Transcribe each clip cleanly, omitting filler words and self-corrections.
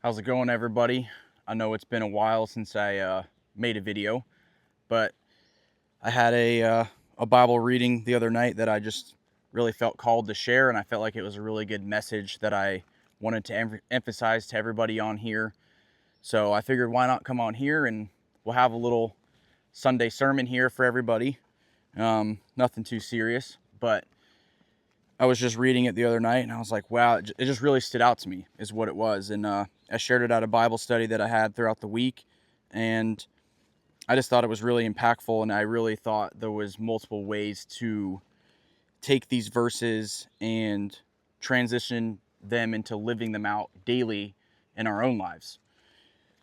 How's it going, everybody? I know it's been a while since I made a video, but I had a Bible reading the other night that I just really felt called to share, and I felt like it was a really good message that I wanted to emphasize to everybody on here. So I figured, why not come on here and we'll have a little Sunday sermon here for everybody. Nothing too serious, but I was just reading it the other night and I was like, wow, it just really stood out to me is what it was. And I shared it at a Bible study that I had throughout the week. And I just thought it was really impactful. And I really thought there was multiple ways to take these verses and transition them into living them out daily in our own lives.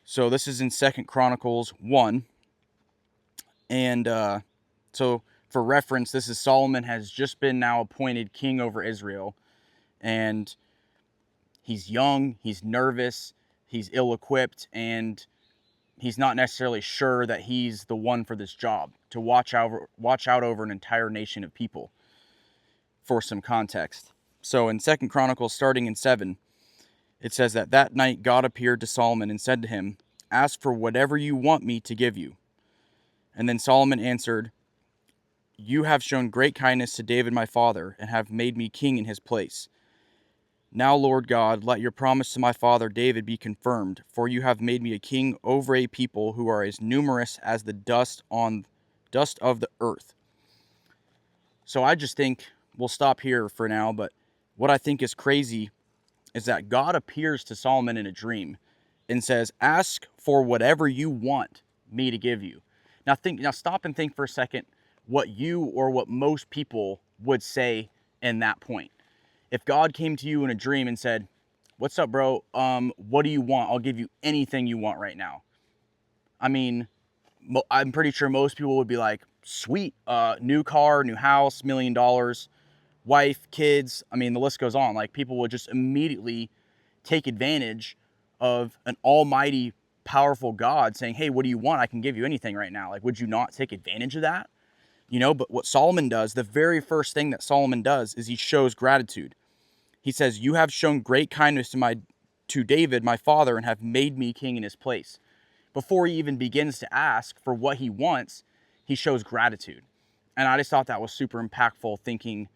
So this is in 2 Chronicles 1. And so for reference, this is Solomon has just been now appointed king over Israel. And he's young, he's nervous, he's ill-equipped, and he's not necessarily sure that he's the one for this job, to watch out over an entire nation of people. For some context. So in 2 Chronicles, starting in 7, it says that night God appeared to Solomon and said to him, "Ask for whatever you want me to give you." And then Solomon answered, "You have shown great kindness to David my father, and have made me king in his place. Now, Lord God, let your promise to my father David be confirmed, for you have made me a king over a people who are as numerous as the dust of the earth." So I just think we'll stop here for now, but what I think is crazy is that God appears to Solomon in a dream and says, "Ask for whatever you want me to give you." Now stop and think for a second what you or what most people would say in that point. If God came to you in a dream and said, "What's up, bro? What do you want? I'll give you anything you want right now." I mean, I'm pretty sure most people would be like, "Sweet, new car, new house, $1 million, wife, kids." I mean, the list goes on. Like, people would just immediately take advantage of an almighty, powerful God saying, "Hey, what do you want? I can give you anything right now." Like, would you not take advantage of that? But what Solomon does, the very first thing that Solomon does is he shows gratitude. He says, "You have shown great kindness to David, my father, and have made me king in his place." Before he even begins to ask for what he wants, he shows gratitude. And I just thought that was super impactful, thinking,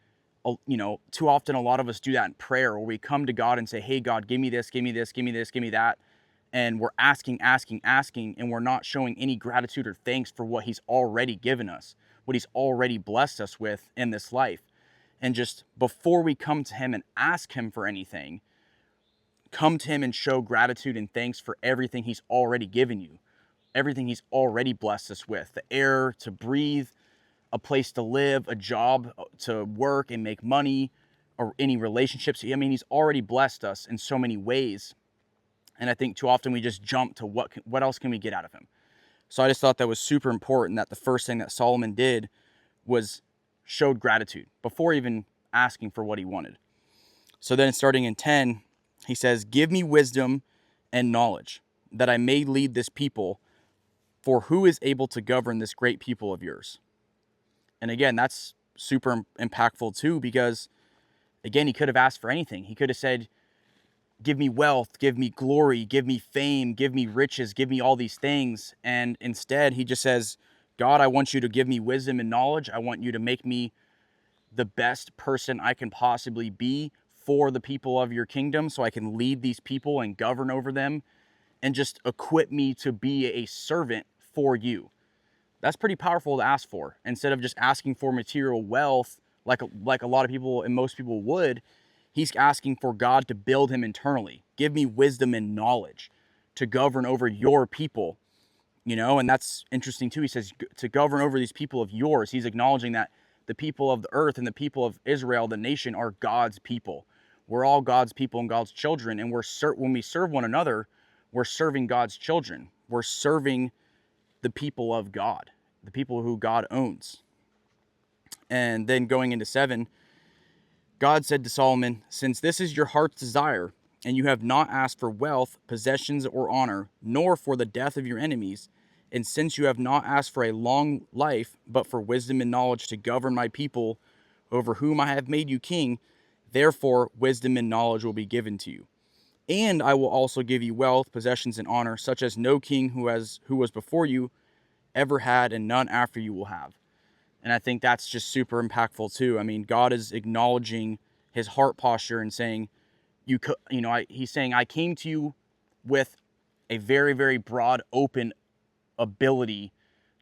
too often a lot of us do that in prayer, where we come to God and say, "Hey, God, give me this, give me this, give me this, give me that." And we're asking, and we're not showing any gratitude or thanks for what he's already given us, what he's already blessed us with in this life. And just before we come to him and ask him for anything, come to him and show gratitude and thanks for everything he's already given you, everything he's already blessed us with: the air to breathe, a place to live, a job to work and make money, or any relationships. I mean, he's already blessed us in so many ways. And I think too often we just jump to what else can we get out of him. So I just thought that was super important, that the first thing that Solomon did was showed gratitude before even asking for what he wanted. So then starting in 10, he says, "Give me wisdom and knowledge, that I may lead this people, for who is able to govern this great people of yours?" And again, that's super impactful too, because again, he could have asked for anything. He could have said, "Give me wealth, give me glory, give me fame, give me riches, give me all these things." And instead, he just says, "God, I want you to give me wisdom and knowledge. I want you to make me the best person I can possibly be for the people of your kingdom, so I can lead these people and govern over them, and just equip me to be a servant for you." That's pretty powerful to ask for, instead of just asking for material wealth like a lot of people and most people would. He's asking for God to build him internally. "Give me wisdom and knowledge to govern over your people." And that's interesting too. He says to govern over these people of yours. He's acknowledging that the people of the earth and the people of Israel, the nation, are God's people. We're all God's people and God's children. And when we serve one another, we're serving God's children. We're serving the people of God, the people who God owns. And then going into 7, God said to Solomon, "Since this is your heart's desire, and you have not asked for wealth, possessions, or honor, nor for the death of your enemies, and since you have not asked for a long life, but for wisdom and knowledge to govern my people over whom I have made you king, therefore wisdom and knowledge will be given to you. And I will also give you wealth, possessions, and honor, such as no king who was before you ever had, and none after you will have. And I think that's just super impactful too. I mean, God is acknowledging his heart posture and saying, he's saying, I came to you with a very, very broad, open ability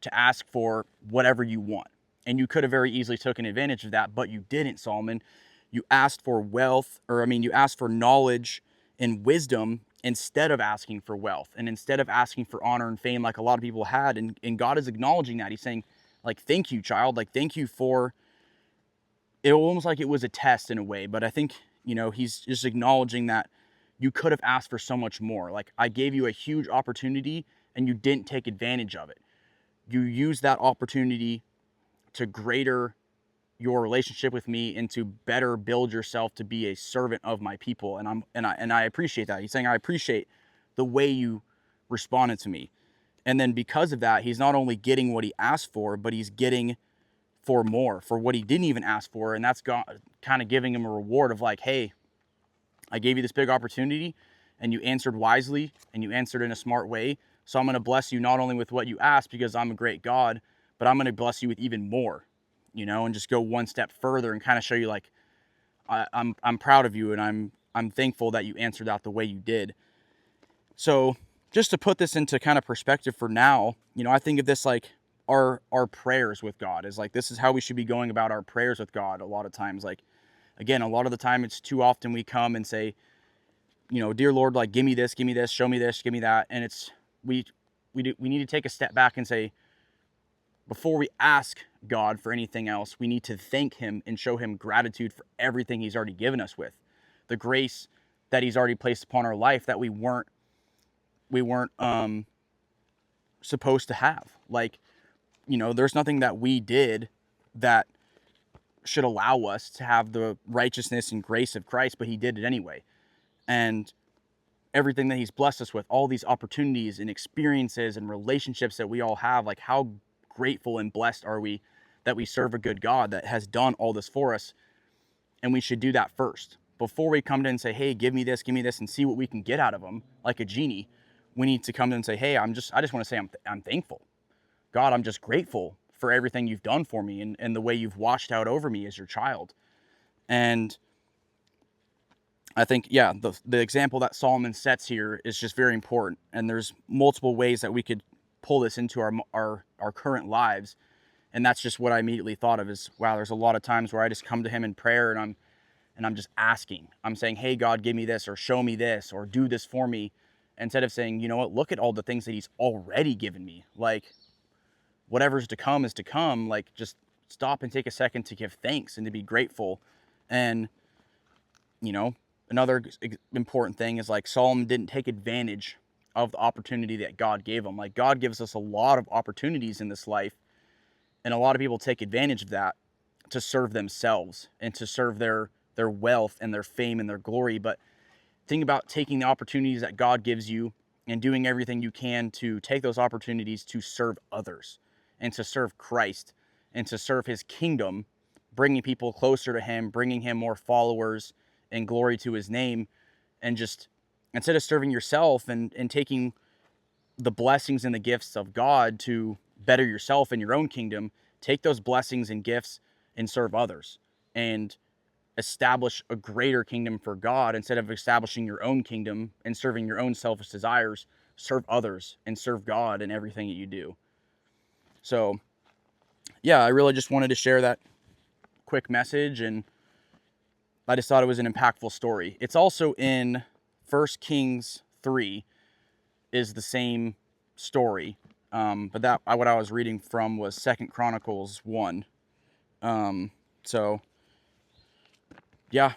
to ask for whatever you want. And you could have very easily taken advantage of that, but you didn't, Solomon. You asked for wealth, you asked for knowledge and wisdom instead of asking for wealth, and instead of asking for honor and fame like a lot of people had. And God is acknowledging that. He's saying, like, thank you, child. Like, thank you for it. Almost like it was a test in a way, but I think, he's just acknowledging that you could have asked for so much more. Like, I gave you a huge opportunity and you didn't take advantage of it. You used that opportunity to greater your relationship with me and to better build yourself to be a servant of my people. And I appreciate that. He's saying, I appreciate the way you responded to me. And then because of that, he's not only getting what he asked for, but he's getting for more, for what he didn't even ask for. And that's kind of giving him a reward of like, hey, I gave you this big opportunity and you answered wisely and you answered in a smart way. So I'm going to bless you not only with what you asked because I'm a great God, but I'm going to bless you with even more, and just go one step further and kind of show you like, I'm proud of you, and I'm thankful that you answered out the way you did. So just to put this into kind of perspective for now, I think of this like our prayers with God is like, this is how we should be going about our prayers with God. A lot of times, like, again, a lot of the time it's too often we come and say, dear Lord, like, give me this, show me this, give me that. And it's, we need to take a step back and say, before we ask God for anything else, we need to thank him and show him gratitude for everything he's already given us with, the grace that he's already placed upon our life that we weren't supposed to have. Like, there's nothing that we did that should allow us to have the righteousness and grace of Christ, but he did it anyway. And everything that he's blessed us with, all these opportunities and experiences and relationships that we all have, like, how grateful and blessed are we that we serve a good God that has done all this for us. And we should do that first before we come to him and say, hey, give me this, and see what we can get out of him like a genie. We need to come to him and say, hey, I just want to say I'm thankful. God, I'm just grateful for everything you've done for me and the way you've watched out over me as your child. And I think, yeah, the example that Solomon sets here is just very important. And there's multiple ways that we could pull this into our current lives. And that's just what I immediately thought of is, wow, there's a lot of times where I just come to him in prayer and I'm just asking. I'm saying, hey, God, give me this, or show me this, or do this for me. Instead of saying, you know what, look at all the things that he's already given me. Like, whatever's to come is to come. Like, just stop and take a second to give thanks and to be grateful. And, another important thing is, like, Solomon didn't take advantage of the opportunity that God gave him. Like, God gives us a lot of opportunities in this life, and a lot of people take advantage of that to serve themselves and to serve their wealth and their fame and their glory. But think about taking the opportunities that God gives you and doing everything you can to take those opportunities to serve others and to serve Christ and to serve his kingdom, bringing people closer to him, bringing him more followers and glory to his name. And just, instead of serving yourself and taking the blessings and the gifts of God to better yourself in your own kingdom, take those blessings and gifts and serve others and establish a greater kingdom for God. Instead of establishing your own kingdom and serving your own selfish desires, serve others and serve God in everything that you do. So, yeah, I really just wanted to share that quick message, and I just thought it was an impactful story. It's also in 1 Kings 3 is the same story, but that what I was reading from was 2 Chronicles 1. So, yeah,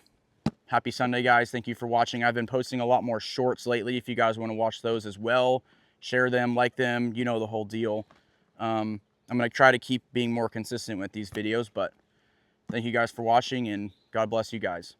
happy Sunday, guys. Thank you for watching. I've been posting a lot more shorts lately. If you guys want to watch those as well, share them, like them, the whole deal. I'm going to try to keep being more consistent with these videos, but thank you guys for watching, and God bless you guys.